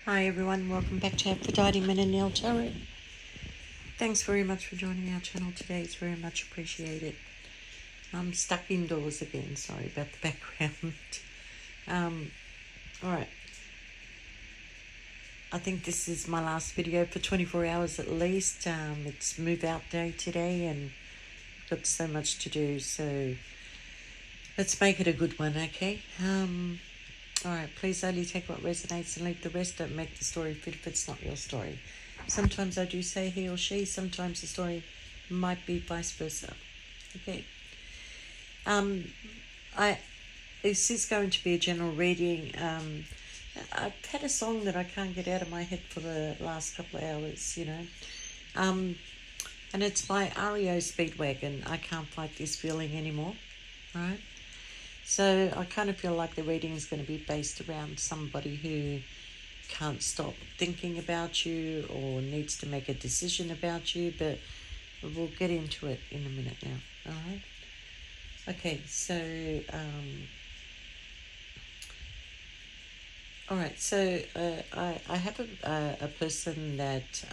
Hi everyone, welcome back to Aphrodite Men and Neil Tarot. Thanks very much for joining our channel today, it's very much appreciated. I'm stuck indoors again, sorry about the background. Alright, I think this is my last video for 24 hours at least. It's move out day today and I've got so much to do, so let's make it a good one, okay? Alright, please only take what resonates and leave the rest. Don't make the story fit if it's not your story. Sometimes I do say he or she, sometimes the story might be vice versa. Okay. This is going to be a general reading. I've had a song that I can't get out of my head for the last couple of hours, and it's by REO Speedwagon. I Can't Fight This Feeling Anymore, right? So I kind of feel like the reading is going to be based around somebody who can't stop thinking about you or needs to make a decision about you, but we'll get into it in a minute now. All right. Okay, so all right, so I have a person that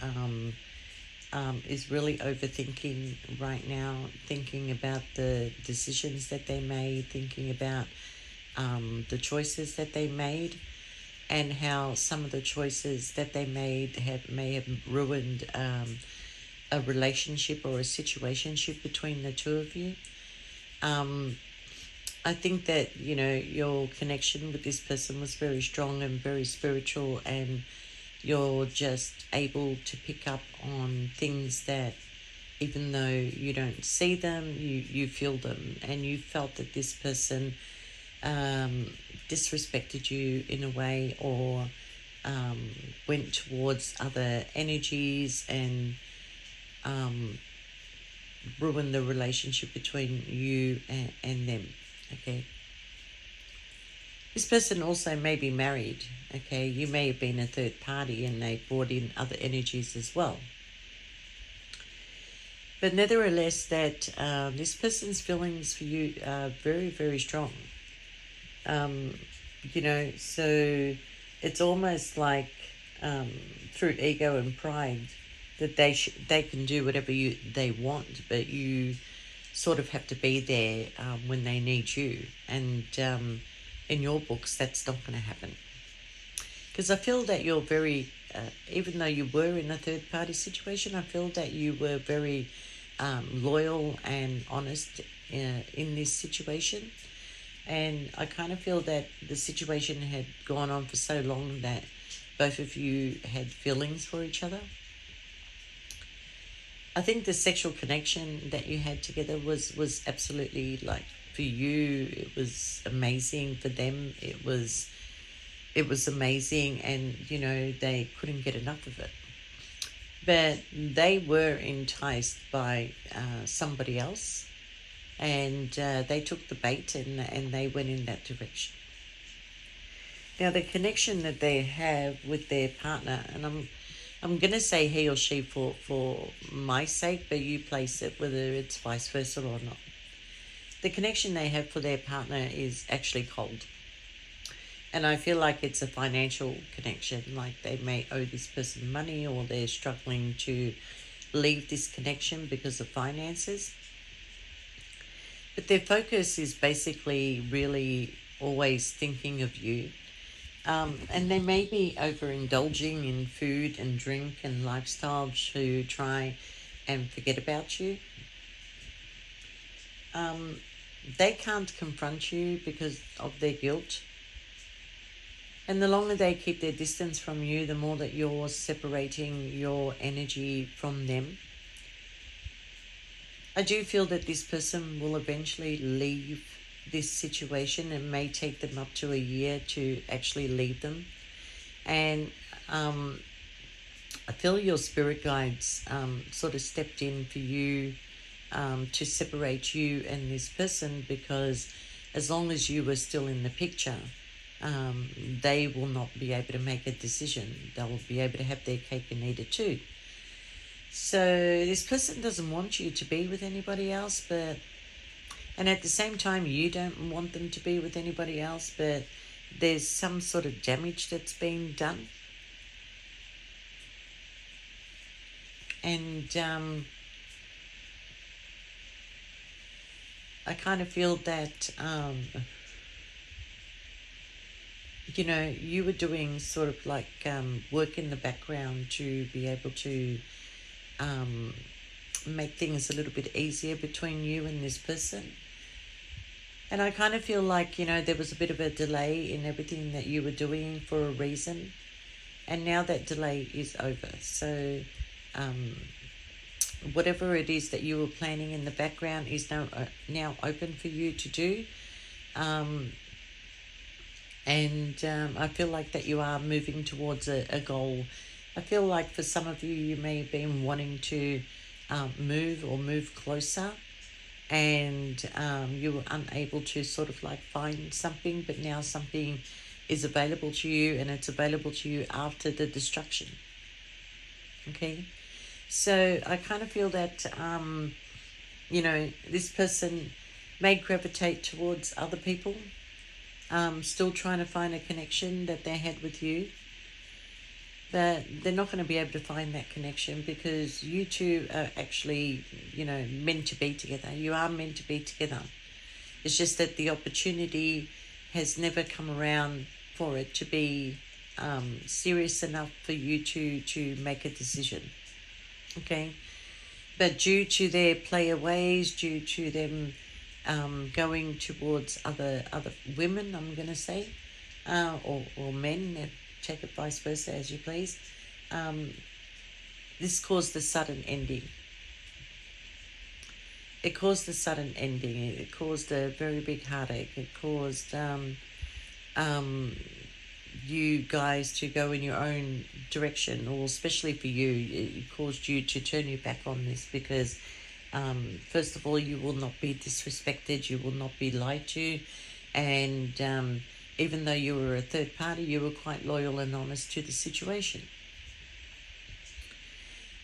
is really overthinking right now, thinking about the decisions that they made, thinking about the choices that they made, and how some of the choices that they made may have ruined a relationship or a situationship between the two of you. I think that, your connection with this person was very strong and very spiritual, and you're just able to pick up on things that, even though you don't see them, you feel them, and you felt that this person disrespected you in a way, or went towards other energies and ruined the relationship between you and them. Okay. This person also may be married. Okay. You may have been a third party and they brought in other energies as well. But nevertheless, that this person's feelings for you are very, very strong. So it's almost like through ego and pride that they can do whatever they want, but you sort of have to be there when they need you. And in your books, that's not going to happen. Because I feel that you're very, even though you were in a third party situation, I feel that you were very loyal and honest in this situation. And I kind of feel that the situation had gone on for so long that both of you had feelings for each other. I think the sexual connection that you had together was absolutely, like, for you, it was amazing. For them, it was amazing, and they couldn't get enough of it. But they were enticed by somebody else, and they took the bait and they went in that direction. Now, the connection that they have with their partner, and I'm going to say he or she for my sake, but you place it whether it's vice versa or not. The connection they have for their partner is actually cold. And I feel like it's a financial connection, like they may owe this person money, or they're struggling to leave this connection because of finances. But their focus is basically really always thinking of you. And they may be overindulging in food and drink and lifestyle to try and forget about you. They can't confront you because of their guilt. And the longer they keep their distance from you, the more that you're separating your energy from them. I do feel that this person will eventually leave this situation. It may take them up to a year to actually leave them. And I feel your spirit guides sort of stepped in for you to separate you and this person, because as long as you were still in the picture, they will not be able to make a decision. They'll be able to have their cake and eat it too. So this person doesn't want you to be with anybody else, and at the same time you don't want them to be with anybody else, but there's some sort of damage that's been done. And I kind of feel that, you were doing sort of like work in the background to be able to um, make things a little bit easier between you and this person. And I kind of feel like, there was a bit of a delay in everything that you were doing for a reason. And now that delay is over. So, um, whatever it is that you were planning in the background is now open for you to do. Um, and I feel like that you are moving towards a goal. I feel like for some of you, you may have been wanting to move closer, and you were unable to sort of like find something, but now something is available to you, and it's available to you after the destruction. Okay, so I kind of feel that this person may gravitate towards other people, still trying to find a connection that they had with you, but they're not going to be able to find that connection because you two are actually, meant to be together. You are meant to be together. It's just that the opportunity has never come around for it to be serious enough for you to make a decision. Okay? But due to their player ways, due to them going towards other women, I'm going to say, or men, take it vice versa as you please, this caused the sudden ending. It caused a sudden ending. It caused a very big heartache. It caused um, you guys to go in your own direction, or especially for you, it caused you to turn your back on this because, first of all, you will not be disrespected, you will not be lied to, and even though you were a third party, you were quite loyal and honest to the situation.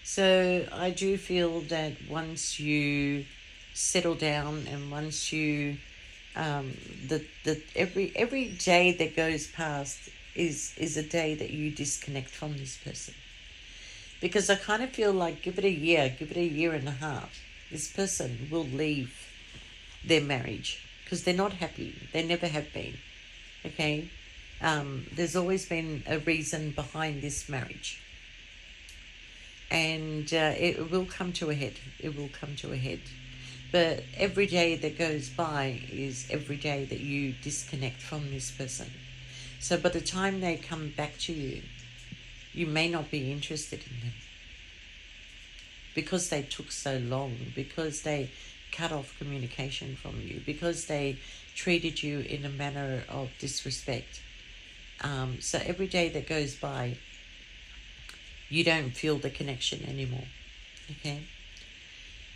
So I do feel that once you settle down and once you every day that goes past is a day that you disconnect from this person, because I kind of feel like give it a year and a half, this person will leave their marriage because they're not happy. They never have been. Okay, there's always been a reason behind this marriage, and it will come to a head. It will come to a head. But every day that goes by is every day that you disconnect from this person. So by the time they come back to you, you may not be interested in them because they took so long, because they cut off communication from you, because they treated you in a manner of disrespect. So every day that goes by, you don't feel the connection anymore. Okay?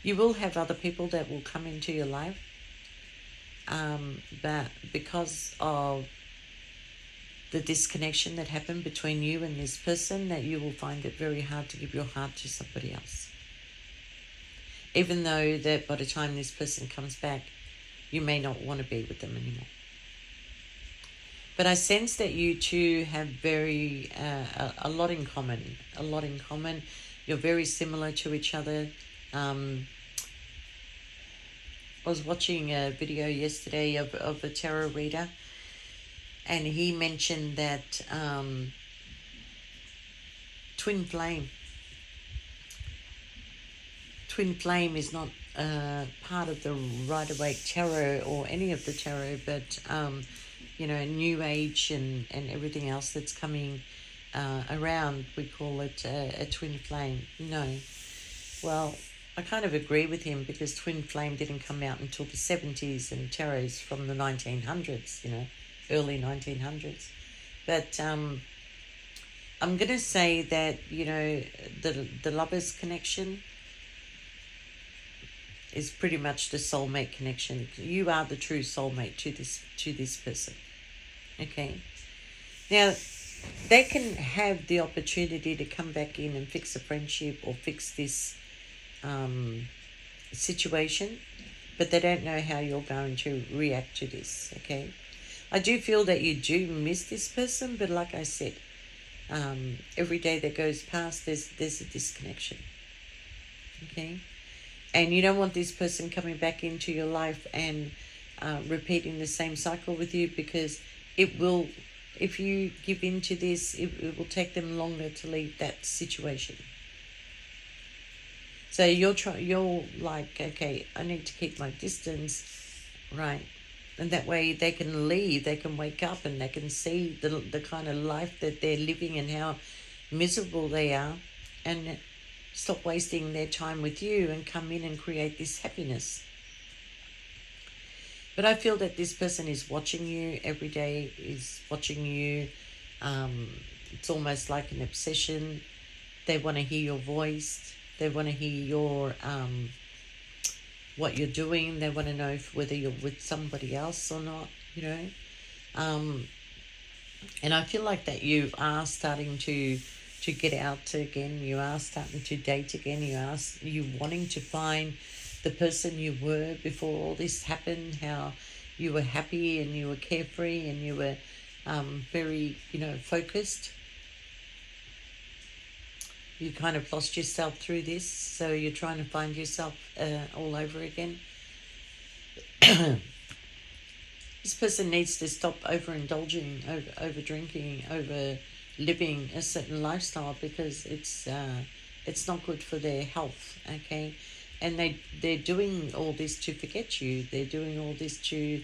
You will have other people that will come into your life, but because of the disconnection that happened between you and this person, that you will find it very hard to give your heart to somebody else. Even though that by the time this person comes back, you may not want to be with them anymore. But I sense that you two have a lot in common. A lot in common. You're very similar to each other. I was watching a video yesterday of a tarot reader, and he mentioned that twin flame is not part of the Rider-Waite tarot or any of the tarot, but New Age and everything else that's coming around, we call it a twin flame. No. Well, I kind of agree with him because twin flame didn't come out until the 70s, and tarot's from the 1900s, early 1900s. But I'm going to say that, the lover's connection is pretty much the soulmate connection. You are the true soulmate to this person. Okay? Now, they can have the opportunity to come back in and fix a friendship or fix this situation, but they don't know how you're going to react to this. Okay? I do feel that you do miss this person, but like I said, every day that goes past, there's a disconnection. Okay. And you don't want this person coming back into your life and repeating the same cycle with you, because it will, if you give in to this, it will take them longer to leave that situation. So you're like, okay, I need to keep my distance, right? And that way they can leave, they can wake up and they can see the kind of life that they're living and how miserable they are, and stop wasting their time with you and come in and create this happiness. But I feel that this person is watching you every day, is watching you. Um, it's almost like an obsession. They want to hear your voice. They want to hear your what you're doing. They want to know whether you're with somebody else or not. You know, um, and I feel like that you are starting to get out again. You are starting to date again. You wanting to find the person you were before all this happened. How you were happy and you were carefree and you were very, focused. You kind of lost yourself through this, so you're trying to find yourself all over again. This person needs to stop overindulging, over drinking, over living a certain lifestyle, because it's not good for their health. Okay, and they're doing all this to forget you. They're doing all this to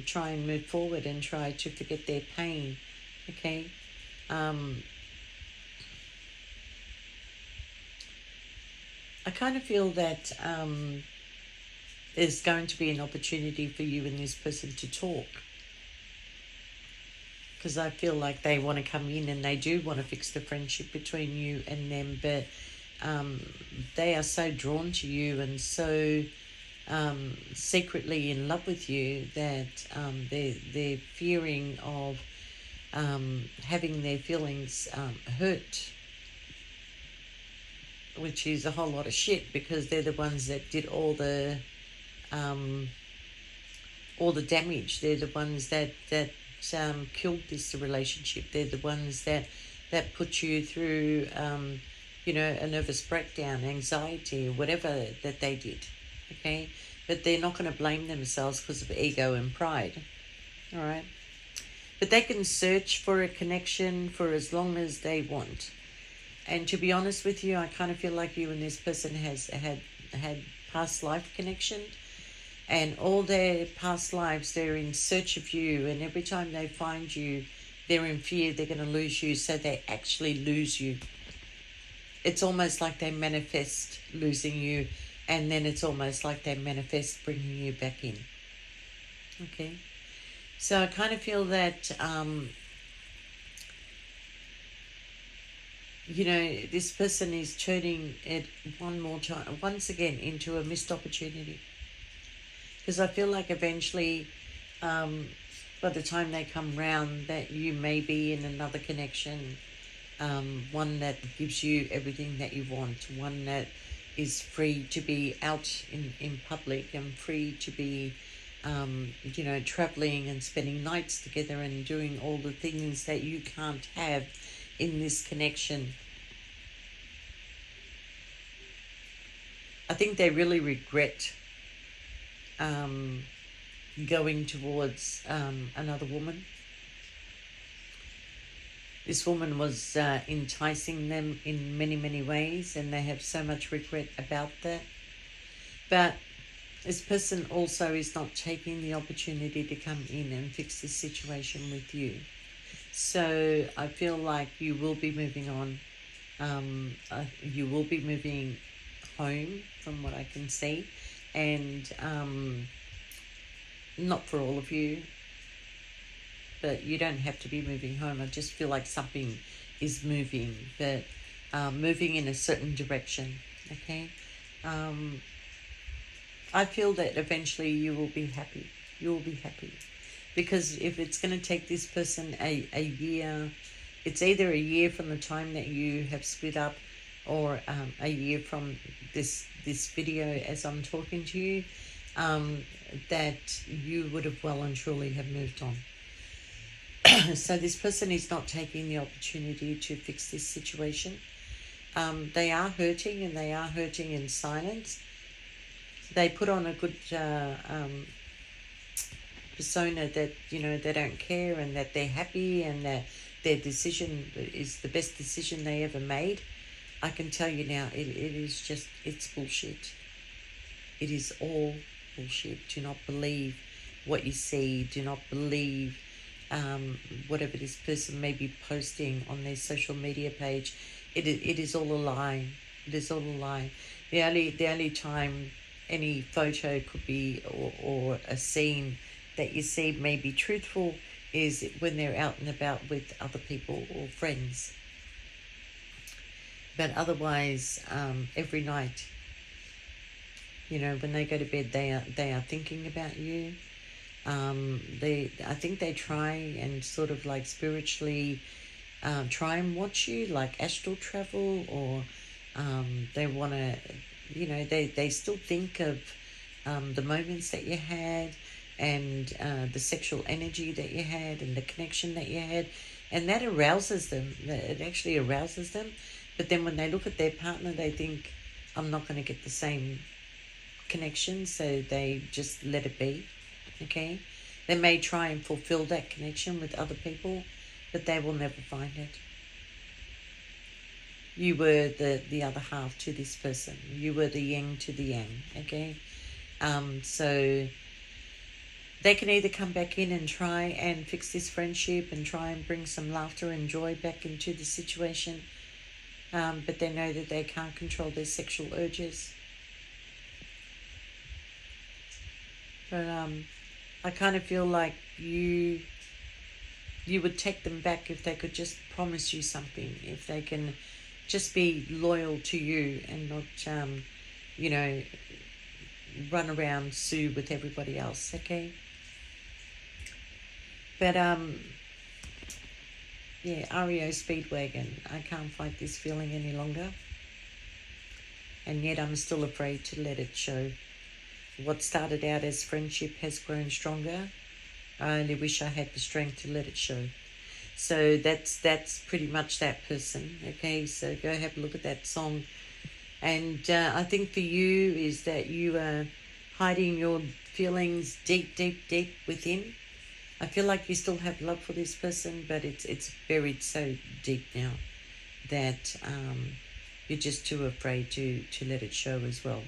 try and move forward and try to forget their pain. Okay. I kind of feel that there's going to be an opportunity for you and this person to talk, because I feel like they want to come in and they do want to fix the friendship between you and them, but they are so drawn to you and so secretly in love with you that they're fearing of having their feelings hurt, which is a whole lot of shit, because they're the ones that did um, all the damage. They're the ones that killed this relationship. They're the ones that put you through, a nervous breakdown, anxiety, whatever that they did. Okay, but they're not going to blame themselves because of ego and pride. All right, but they can search for a connection for as long as they want. And to be honest with you, I kind of feel like you and this person has had past life connection, and all their past lives they're in search of you, and every time they find you, they're in fear they're going to lose you, so they actually lose you. It's almost like they manifest losing you, and then it's almost like they manifest bringing you back in. Okay, so I kind of feel that this person is turning it one more time, once again, into a missed opportunity. Because I feel like eventually, by the time they come round, that you may be in another connection, one that gives you everything that you want, one that is free to be out in public and free to be, traveling and spending nights together and doing all the things that you can't have in this connection. I think they really regret going towards another woman. This woman was enticing them in many, many ways, and they have so much regret about that. But this person also is not taking the opportunity to come in and fix this situation with you. So I feel like you will be moving on. You will be moving home, from what I can see, and not for all of you, but you don't have to be moving home. I just feel like something is moving, but moving in a certain direction. Okay, I feel that eventually you will be happy. You will be happy. Because if it's going to take this person a year, it's either a year from the time that you have split up, or a year from this video as I'm talking to you, that you would have well and truly have moved on. So this person is not taking the opportunity to fix this situation. They are hurting, and they are hurting in silence. They put on a good persona that, they don't care, and that they're happy, and that their decision is the best decision they ever made. I can tell you now, it is just, it's bullshit. It is all bullshit. Do not believe what you see. Do not believe whatever this person may be posting on their social media page. It is all a lie. It is all a lie. The only time any photo could be, or a scene that you see may be truthful, is when they're out and about with other people or friends. But otherwise, every night, when they go to bed, they are thinking about you. I think they try and sort of like spiritually try and watch you, like astral travel, or they want to, they still think of the moments that you had, and the sexual energy that you had, and the connection that you had, and that arouses them. It actually arouses them. But then when they look at their partner, they think, I'm not going to get the same connection, so they just let it be. Okay? They may try and fulfill that connection with other people, but they will never find it. You were the other half to this person. You were the yin to the yang. Okay? So they can either come back in and try and fix this friendship and try and bring some laughter and joy back into the situation, but they know that they can't control their sexual urges. But I kind of feel like you would take them back if they could just promise you something, if they can just be loyal to you and not, run around Sue with everybody else, okay? But, REO Speedwagon, I can't fight this feeling any longer. And yet I'm still afraid to let it show. What started out as friendship has grown stronger. I only wish I had the strength to let it show. So that's pretty much that person, okay? So go have a look at that song. And I think for you is that you are hiding your feelings deep, deep, deep within. I feel like you still have love for this person, but it's buried so deep now that you're just too afraid to let it show as well.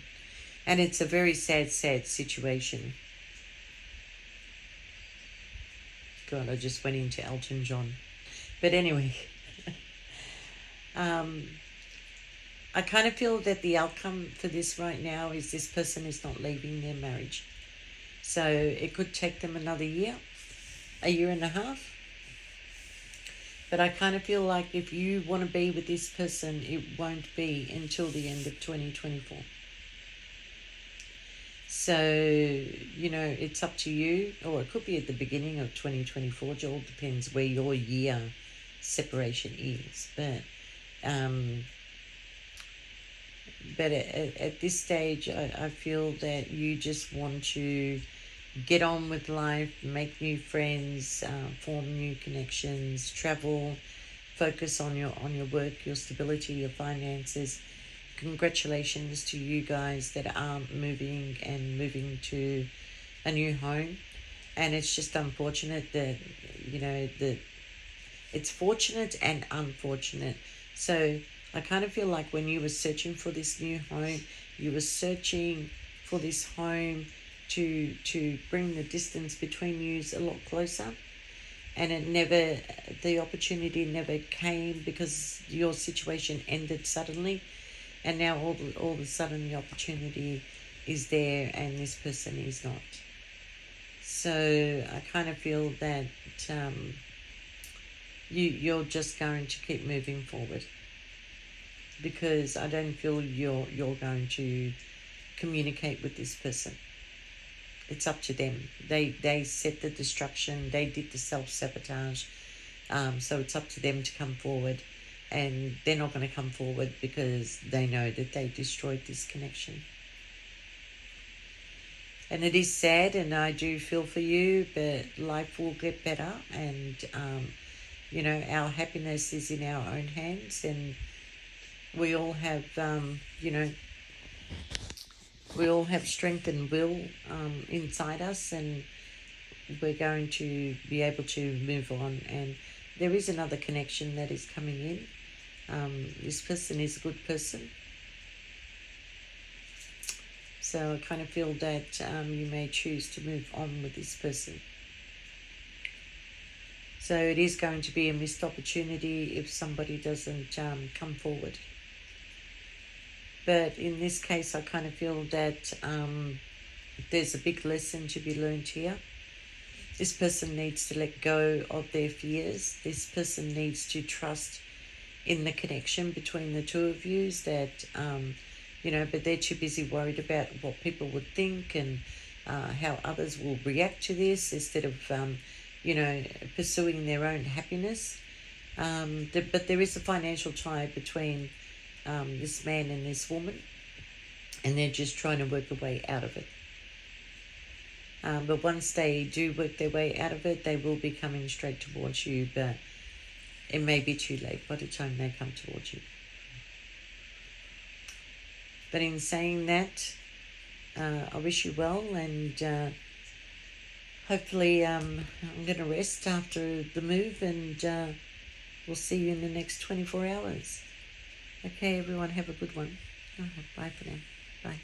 And it's a very sad, sad situation. God, I just went into Elton John. But anyway, I kind of feel that the outcome for this right now is this person is not leaving their marriage. So it could take them another year, a year and a half. But I kind of feel like if you want to be with this person, it won't be until the end of 2024. So, it's up to you, or it could be at the beginning of 2024. It all depends where your year separation is. But at this stage, I feel that you just want to get on with life, make new friends, form new connections, travel, focus on your work, your stability, your finances. Congratulations to you guys that are moving to a new home. And it's just unfortunate that, it's fortunate and unfortunate. So I kind of feel like when you were searching for this new home, you were searching for this home to bring the distance between you a lot closer. And the opportunity never came because your situation ended suddenly. And now all of a sudden the opportunity is there and this person is not. So I kind of feel that you're just going to keep moving forward, because I don't feel you're going to communicate with this person. It's up to them. They set the destruction. They did the self-sabotage. So it's up to them to come forward. And they're not going to come forward because they know that they destroyed this connection. And it is sad, and I do feel for you, but life will get better. And, our happiness is in our own hands. And we all have, we all have strength and will inside us, and we're going to be able to move on. And there is another connection that is coming in. This person is a good person. So I kind of feel that you may choose to move on with this person. So it is going to be a missed opportunity if somebody doesn't come forward. But in this case, I kind of feel that there's a big lesson to be learned here. This person needs to let go of their fears. This person needs to trust in the connection between the two of you, that, but they're too busy worried about what people would think and how others will react to this, instead of, pursuing their own happiness. But there is a financial tie between this man and this woman, and they're just trying to work a way out of it. But once they do work their way out of it, they will be coming straight towards you, but it may be too late by the time they come towards you. But in saying that, I wish you well, and hopefully I'm going to rest after the move, and we'll see you in the next 24 hours. Okay, everyone, have a good one. Bye for now. Bye.